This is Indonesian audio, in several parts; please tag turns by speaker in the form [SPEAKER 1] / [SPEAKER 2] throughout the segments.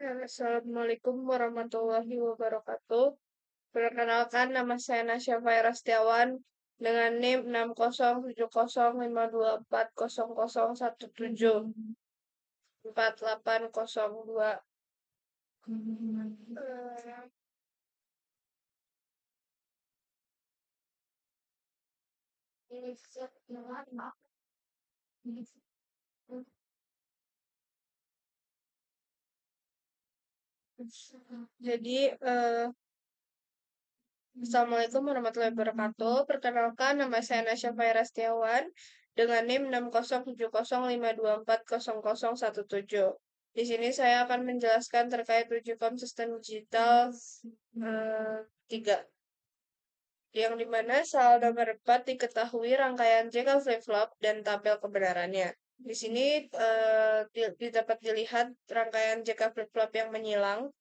[SPEAKER 1] Assalamualaikum warahmatullahi wabarakatuh. Perkenalkan, nama saya Nasya Faira Setiawan dengan NIM 60705240017 4802. Jadi, Assalamualaikum warahmatullahi wabarakatuh. Perkenalkan, nama saya Nasya Faira Setiawan dengan NIM 60705240017. Di sini saya akan menjelaskan terkait uji konsisten digital 3, yang dimana soal nomor 4 diketahui rangkaian jika flip-flop dan tabel kebenarannya. Di sini dapat dilihat rangkaian jika flip-flop yang menyilang.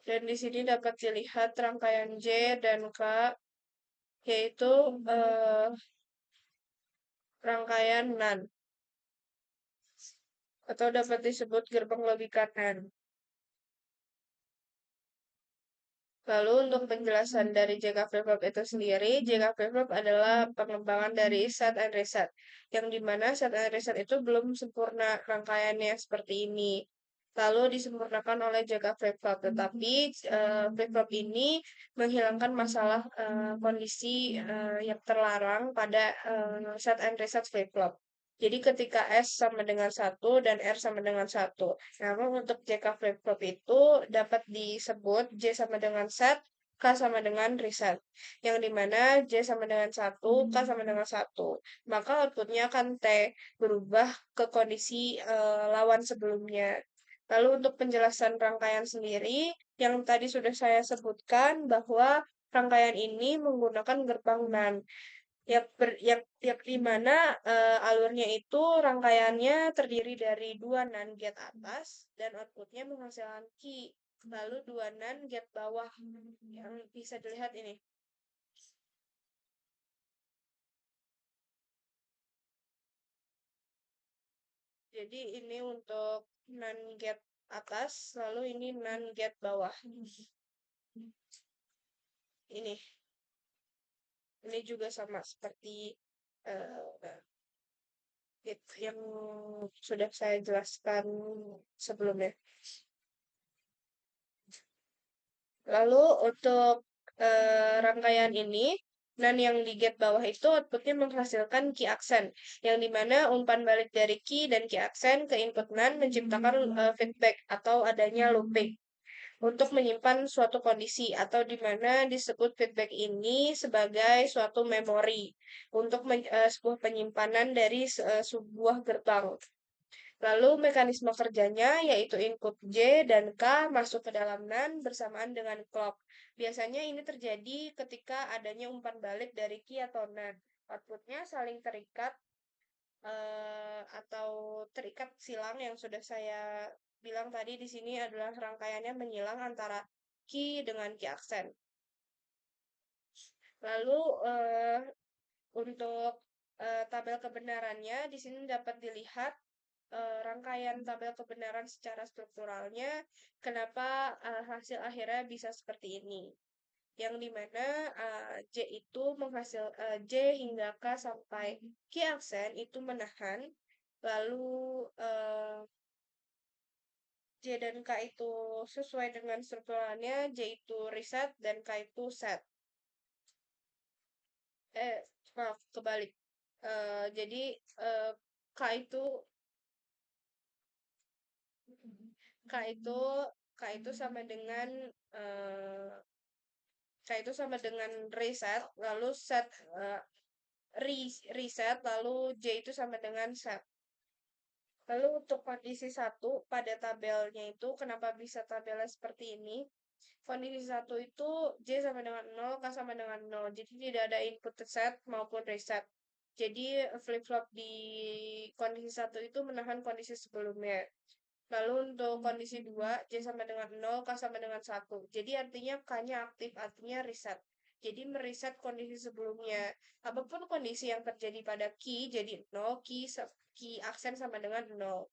[SPEAKER 1] Dan di sini dapat dilihat rangkaian J dan K, yaitu rangkaian NAND, atau dapat disebut gerbang logika NAND. Lalu untuk penjelasan dari JK Flip-Flop itu sendiri, JK Flip-Flop adalah pengembangan dari set and reset, yang dimana set and reset itu belum sempurna rangkaiannya seperti ini. Lalu disempurnakan oleh JK Flip-Flop, tetapi Flip-Flop ini menghilangkan masalah kondisi yang terlarang pada set and reset Flip-Flop. Jadi ketika S sama dengan 1 dan R sama dengan 1. Namun untuk JK flip-flop itu dapat disebut J sama dengan set, K sama dengan reset. Yang dimana J sama dengan 1, K sama dengan 1. Maka outputnya akan T berubah ke kondisi lawan sebelumnya. Lalu untuk penjelasan rangkaian sendiri, yang tadi sudah saya sebutkan bahwa rangkaian ini menggunakan gerbang NAND yang di mana alurnya itu rangkaiannya terdiri dari 2 NAND gate atas dan outputnya menghasilkan key. Lalu 2 NAND gate bawah yang bisa dilihat ini. Jadi ini untuk NAND gate atas, lalu ini NAND gate bawah. Ini juga sama seperti yang sudah saya jelaskan sebelumnya. Lalu untuk rangkaian ini, NAND yang di gate bawah itu outputnya menghasilkan key accent, yang dimana umpan balik dari key dan key accent ke input NAND menciptakan feedback atau adanya looping untuk menyimpan suatu kondisi, atau dimana disebut feedback ini sebagai suatu memori untuk sebuah penyimpanan dari sebuah gerbang. Lalu mekanisme kerjanya yaitu input J dan K masuk ke dalam NAND bersamaan dengan clock. Biasanya ini terjadi ketika adanya umpan balik dari key atau NAND. Outputnya saling terikat atau terikat silang yang sudah saya bilang tadi di sini adalah rangkaiannya menyilang antara key dengan key accent. Lalu untuk tabel kebenarannya di sini dapat dilihat rangkaian tabel kebenaran secara strukturalnya, kenapa hasil akhirnya bisa seperti ini. Yang dimana J itu J hingga K sampai Q aksen itu menahan, lalu J dan K itu sesuai dengan strukturalnya, J itu reset dan K itu set. Maaf, kebalik. Jadi K itu K itu K itu sama dengan K itu sama dengan reset, lalu set reset, lalu J itu sama dengan set. Lalu untuk kondisi 1 pada tabelnya itu kenapa bisa tabelnya seperti ini? Kondisi 1 itu J sama dengan 0, K sama dengan 0. Jadi tidak ada input set maupun reset. Jadi flip-flop di kondisi 1 itu menahan kondisi sebelumnya. Lalu untuk kondisi 2, J sama dengan 0, K sama dengan 1. Jadi artinya K-nya aktif, artinya reset. Jadi mereset kondisi sebelumnya. Apapun kondisi yang terjadi pada key, jadi 0, key aksen sama dengan 0.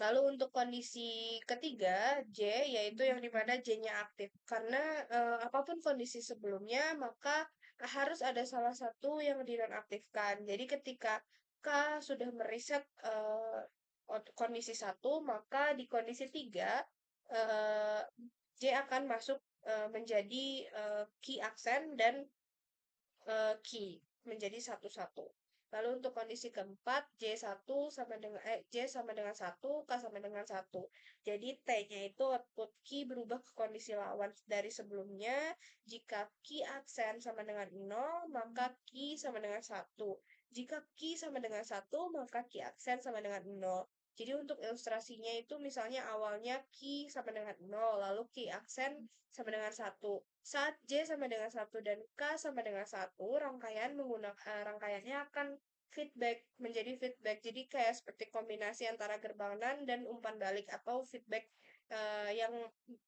[SPEAKER 1] Lalu untuk kondisi ketiga, J, yaitu yang dimana J-nya aktif. Karena apapun kondisi sebelumnya, maka harus ada salah satu yang dinonaktifkan. Jadi ketika K sudah meriset kondisi satu, maka di kondisi tiga, eh, J akan masuk menjadi key aksen dan key menjadi satu-satu. Lalu untuk kondisi keempat, J sama dengan satu, K sama dengan satu. Jadi T-nya itu output key berubah ke kondisi lawan dari sebelumnya. Jika key aksen sama dengan nol, maka key sama dengan satu. Jika key sama dengan satu, maka key aksen sama dengan nol. Jadi untuk ilustrasinya itu misalnya awalnya key sama dengan nol, lalu key aksen sama dengan satu. Saat J sama dengan satu dan K sama dengan satu, rangkaiannya akan menjadi feedback. Jadi kayak seperti kombinasi antara gerbang NAND dan umpan balik atau feedback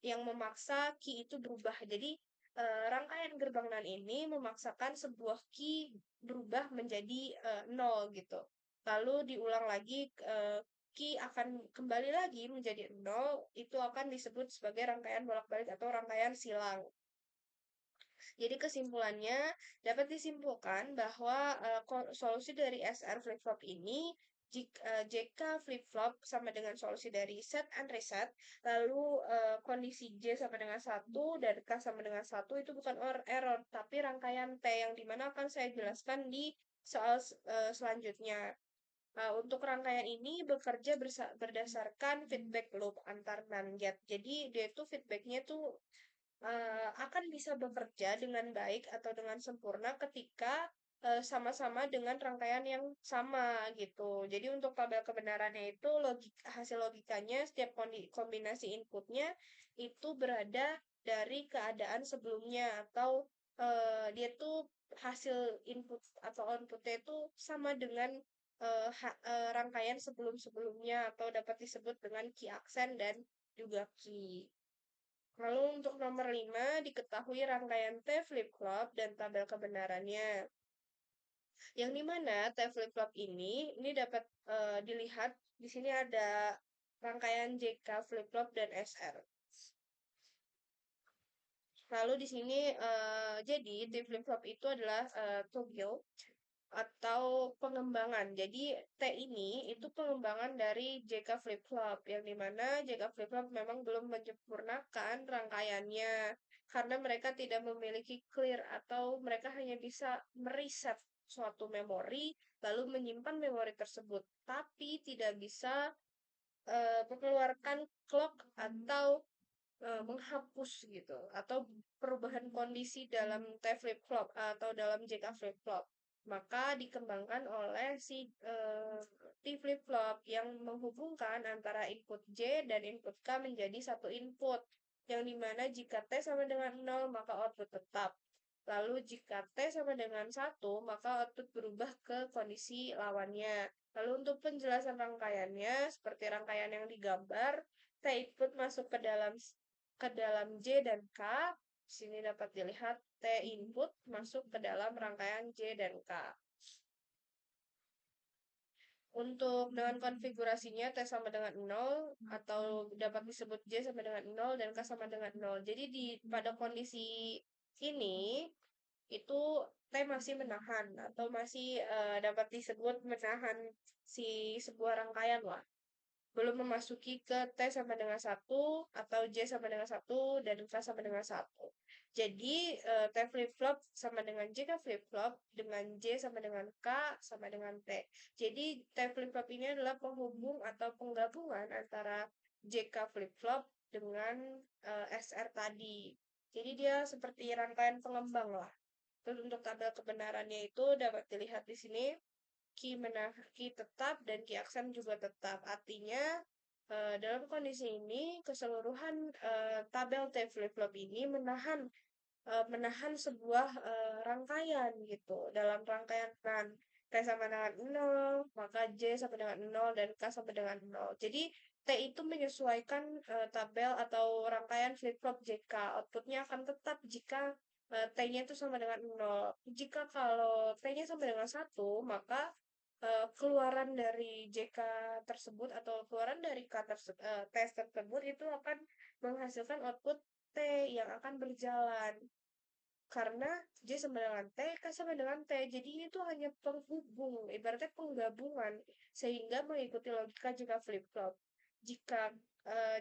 [SPEAKER 1] yang memaksa key itu berubah. Jadi rangkaian gerbang NAND ini memaksakan sebuah key berubah menjadi nol gitu. Lalu diulang lagi key akan kembali lagi menjadi nol, itu akan disebut sebagai rangkaian bolak-balik atau rangkaian silang. Jadi kesimpulannya dapat disimpulkan bahwa solusi dari SR flip-flop ini JK flip-flop sama dengan solusi dari set and reset, lalu kondisi J sama dengan satu dan K sama dengan satu itu bukan error, tapi rangkaian T yang dimana akan saya jelaskan di soal selanjutnya. Untuk rangkaian ini bekerja berdasarkan feedback loop antar NAND gate. Jadi dia itu feedbacknya tuh akan bisa bekerja dengan baik atau dengan sempurna ketika sama-sama dengan rangkaian yang sama gitu. Jadi untuk tabel kebenarannya itu hasil logikanya setiap kombinasi inputnya itu berada dari keadaan sebelumnya atau dia tuh hasil input atau outputnya itu sama dengan rangkaian sebelum-sebelumnya atau dapat disebut dengan key aksen dan juga key. Lalu untuk nomor 5, diketahui rangkaian T flip-flop dan tabel kebenarannya. Yang dimana T flip-flop ini dapat dilihat di sini ada rangkaian JK flip-flop dan SR. Lalu di sini jadi T flip-flop itu adalah toggle atau pengembangan. Jadi T ini itu pengembangan dari JK flip-flop yang dimana JK flip-flop memang belum menyempurnakan rangkaiannya karena mereka tidak memiliki clear atau mereka hanya bisa mereset suatu memori lalu menyimpan memori tersebut tapi tidak bisa mengeluarkan clock atau menghapus gitu atau perubahan kondisi dalam T flip-flop atau dalam JK flip-flop maka dikembangkan oleh si T flip-flop yang menghubungkan antara input J dan input K menjadi satu input yang dimana jika T sama dengan 0 maka output tetap lalu jika T sama dengan 1 maka output berubah ke kondisi lawannya lalu untuk penjelasan rangkaiannya seperti rangkaian yang digambar T input masuk ke dalam J dan K. Sini dapat dilihat T input masuk ke dalam rangkaian J dan K. Untuk dengan konfigurasinya T sama dengan 0 atau dapat disebut J sama dengan 0 dan K sama dengan 0. Jadi pada kondisi ini itu T masih menahan atau masih dapat disebut menahan sebuah rangkaian lah belum memasuki ke T sama dengan satu atau J sama dengan satu dan K sama dengan satu. Jadi T flip-flop sama dengan J flip-flop dengan J sama dengan K sama dengan T. Jadi T flip-flop ini adalah penghubung atau penggabungan antara JK flip-flop dengan SR tadi. Jadi dia seperti rangkaian pengembang lah. Terus untuk tabel kebenarannya itu dapat dilihat di sini key tetap dan key aksen juga tetap. Artinya dalam kondisi ini keseluruhan tabel T flip-flop ini menahan sebuah rangkaian gitu. Dalam rangkaian kan T sama dengan 0, maka J sama dengan 0 dan K sama dengan 0. Jadi T itu menyesuaikan tabel atau rangkaian flip-flop JK. Outputnya akan tetap jika T-nya itu sama dengan 0. Jika kalau T-nya sama dengan 1, maka keluaran dari JK tersebut atau keluaran dari tes tersebut itu akan menghasilkan output T yang akan berjalan. Karena J sama dengan T, K sama dengan T. Jadi ini tuh hanya penghubung, ibaratnya penggabungan, sehingga mengikuti logika jika flip-flop. Jika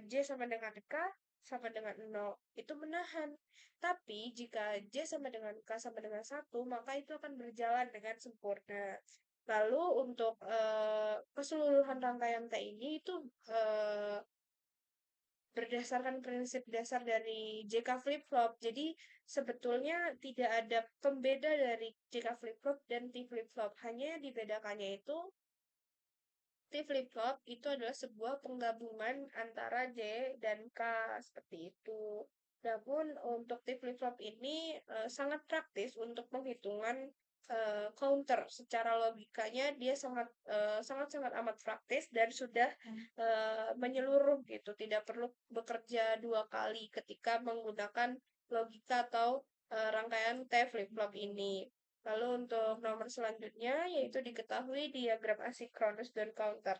[SPEAKER 1] J sama dengan K, sama dengan 0, itu menahan. Tapi jika J sama dengan K sama dengan 1, maka itu akan berjalan dengan sempurna. Lalu untuk keseluruhan rangkaian T ini itu berdasarkan prinsip dasar dari JK flip-flop. Jadi sebetulnya tidak ada pembeda dari JK flip-flop dan T flip-flop. Hanya dibedakannya itu T flip-flop itu adalah sebuah penggabungan antara J dan K seperti itu. Namun untuk T flip-flop ini sangat praktis untuk penghitungan counter. Secara logikanya dia sangat amat praktis dan sudah menyeluruh gitu. Tidak perlu bekerja dua kali ketika menggunakan logika atau rangkaian T flip-flop ini. Lalu untuk nomor selanjutnya yaitu diketahui diagram asinkronus dan counter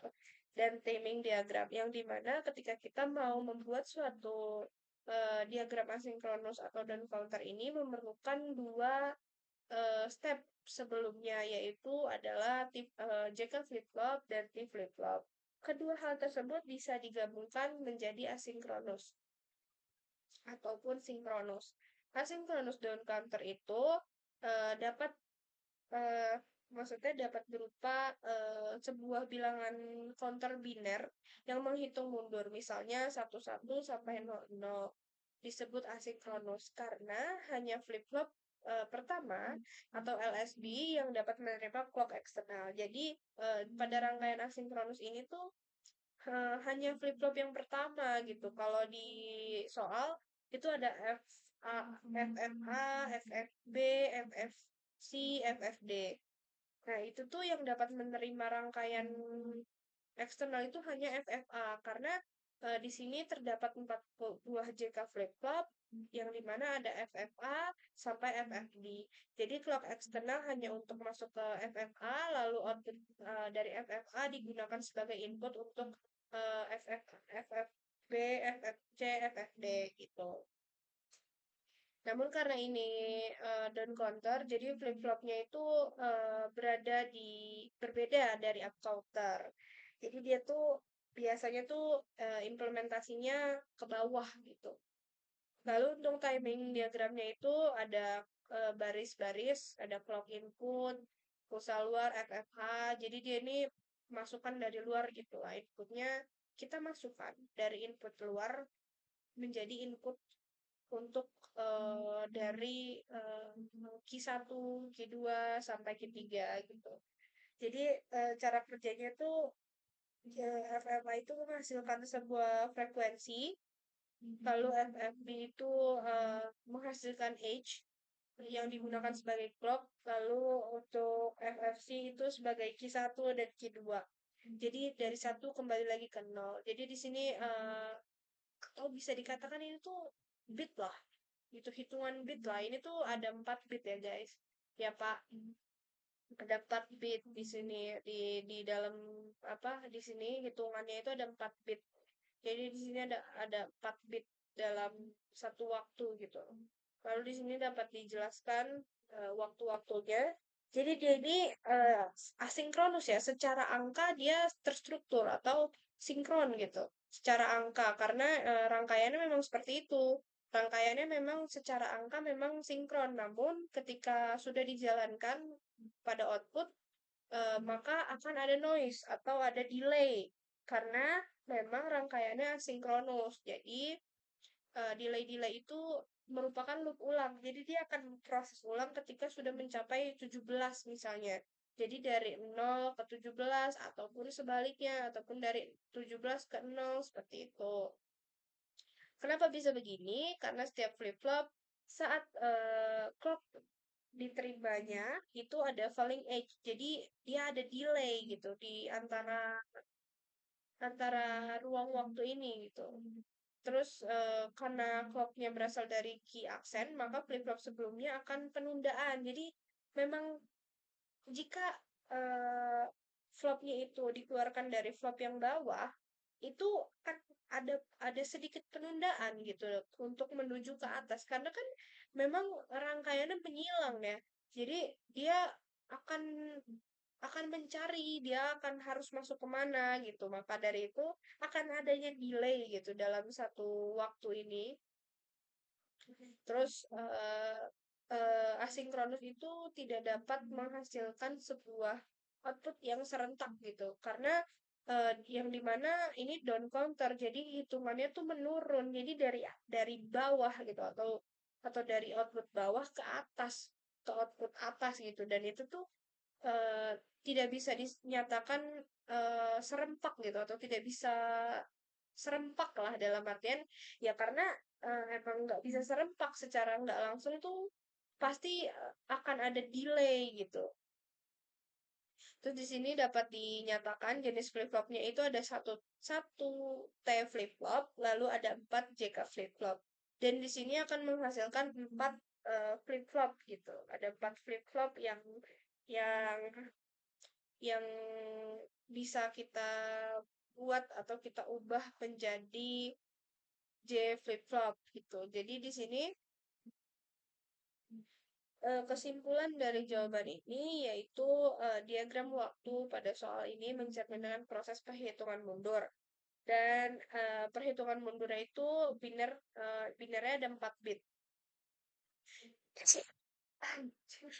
[SPEAKER 1] dan timing diagram yang dimana ketika kita mau membuat suatu diagram asinkronus atau dan counter ini memerlukan dua step sebelumnya yaitu adalah JK flip-flop dan T flip-flop. Kedua hal tersebut bisa digabungkan menjadi asinkronus ataupun sinkronus. Asinkronus dan counter itu dapat eh, maksudnya dapat berupa sebuah bilangan counter biner yang menghitung mundur, misalnya 11 sampai 00 disebut asinkronus karena hanya flip-flop pertama atau LSB yang dapat menerima clock eksternal. Jadi pada rangkaian asinkronus ini tuh hanya flip-flop yang pertama gitu. Kalau di soal itu ada FA, FFA, FFB, FFC, FFD. Nah, itu tuh yang dapat menerima rangkaian eksternal itu hanya FFA karena di sini terdapat 4 buah JK flip-flop yang dimana ada FFA sampai FFD. Jadi clock eksternal hanya untuk masuk ke FFA, lalu output dari FFA digunakan sebagai input untuk FFB, FFC, FFD gitu. Namun karena ini down counter, jadi flip-flopnya itu berada di berbeda dari up counter. Jadi dia tuh biasanya tuh implementasinya ke bawah gitu. Lalu untuk timing diagramnya itu ada baris-baris, ada clock input, pulsa luar, FFH. Jadi dia ini masukan dari luar gitu lah. Inputnya kita masukkan dari input luar menjadi input untuk dari Q1, Q2 sampai Q3 gitu. Jadi cara kerjanya tuh FFA itu menghasilkan sebuah frekuensi, lalu FFB itu menghasilkan H yang digunakan sebagai clock, lalu untuk FFC itu sebagai Q1 dan Q2. Jadi dari satu kembali lagi ke 0. Jadi di sini atau bisa dikatakan ini tuh bit lah, itu hitungan bit lah. Ini tuh ada 4 bit ya guys, ya Pak. Ada 4 bit di sini di dalam apa di sini hitungannya itu ada 4 bit. Jadi di sini ada 4 bit dalam satu waktu gitu. Lalu di sini dapat dijelaskan waktu-waktunya. Jadi dia ini asinkronus ya, secara angka dia terstruktur atau sinkron gitu. Secara angka karena rangkaiannya memang seperti itu. Rangkaiannya memang secara angka memang sinkron, namun ketika sudah dijalankan pada output maka akan ada noise atau ada delay karena memang rangkaiannya asinkronus. Jadi delay-delay itu merupakan loop ulang. Jadi dia akan proses ulang ketika sudah mencapai 17 misalnya. Jadi dari 0 ke 17 ataupun sebaliknya ataupun dari 17 ke 0 seperti itu. Kenapa bisa begini? Karena setiap flip-flop saat clock diterimanya itu ada falling edge. Jadi dia ada delay gitu di antara antara ruang waktu ini gitu. Terus karena clocknya berasal dari key aksen, maka flip-flop sebelumnya akan penundaan. Jadi memang jika flip-flopnya itu dikeluarkan dari flop yang bawah, itu kan ada sedikit penundaan gitu untuk menuju ke atas karena kan memang rangkaiannya menyilang ya. Jadi dia akan akan mencari, dia akan harus masuk kemana gitu. Maka dari itu akan adanya delay gitu dalam satu waktu ini. Terus asinkronus itu tidak dapat menghasilkan sebuah output yang serentak gitu. Karena yang dimana ini down counter, jadi hitungannya tuh menurun. Jadi dari bawah gitu atau dari output bawah ke atas ke output atas gitu. Dan itu tuh eh, tidak bisa dinyatakan serempak gitu atau tidak bisa serempak lah dalam artian ya karena emang nggak bisa serempak secara nggak langsung tuh pasti akan ada delay gitu. Terus di sini dapat dinyatakan jenis flip-flopnya itu ada satu T flip-flop, lalu ada 4 JK flip-flop. Dan di sini akan menghasilkan 4 flip-flop gitu. Ada 4 flip-flop yang yang bisa kita buat atau kita ubah menjadi J flip-flop gitu. Jadi di sini kesimpulan dari jawaban ini yaitu diagram waktu pada soal ini mencerminkan proses perhitungan mundur. Dan perhitungan mundurnya itu binernya ada 4 bit. Anjir.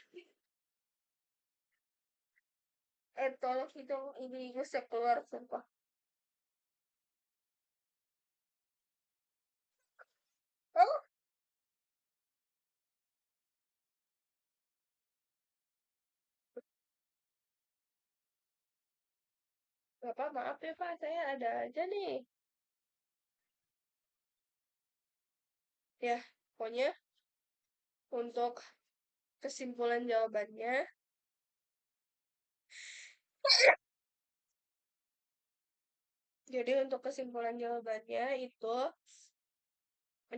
[SPEAKER 1] Tolong hitung ini bisa keluar sumpah. Oh, Bapak maaf ya Pak, saya ada aja nih. Ya, pokoknya untuk kesimpulan jawabannya, jadi untuk kesimpulan jawabannya itu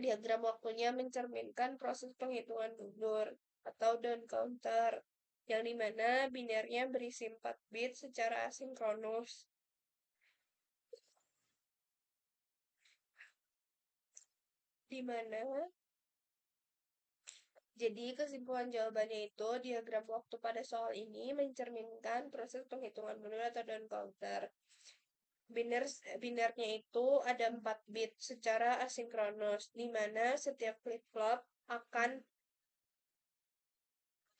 [SPEAKER 1] diagram waktunya mencerminkan proses penghitungan mundur atau down counter, yang dimana binernya berisi 4 bit secara asinkronus. Dimana jadi kesimpulan jawabannya itu diagram waktu pada soal ini mencerminkan proses penghitungan mundur atau down counter. Binernya itu ada 4 bit secara asinkronus, di mana setiap flip-flop akan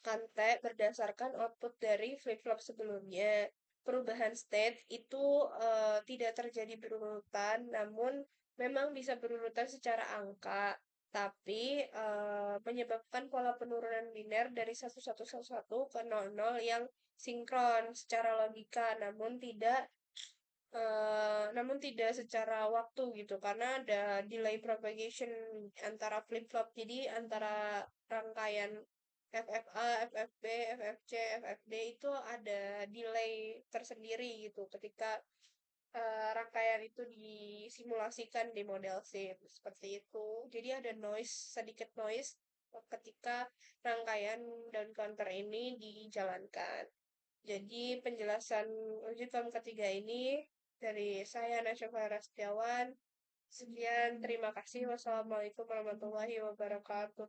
[SPEAKER 1] Kante berdasarkan output dari flip-flop sebelumnya. Perubahan state itu tidak terjadi berurutan, namun memang bisa berurutan secara angka, tapi menyebabkan pola penurunan biner dari 1111 ke 00 yang sinkron secara logika, namun tidak secara waktu gitu karena ada delay propagation antara flip-flop. Jadi antara rangkaian FFA, FFB, FFC, FFD itu ada delay tersendiri gitu ketika rangkaian itu disimulasikan di model sim seperti itu. Jadi ada sedikit noise ketika rangkaian dan counter ini dijalankan. Jadi penjelasan uji form ketiga ini dari saya Nasya Farah Setiawan. Sekian, terima kasih. Wassalamualaikum warahmatullahi wabarakatuh.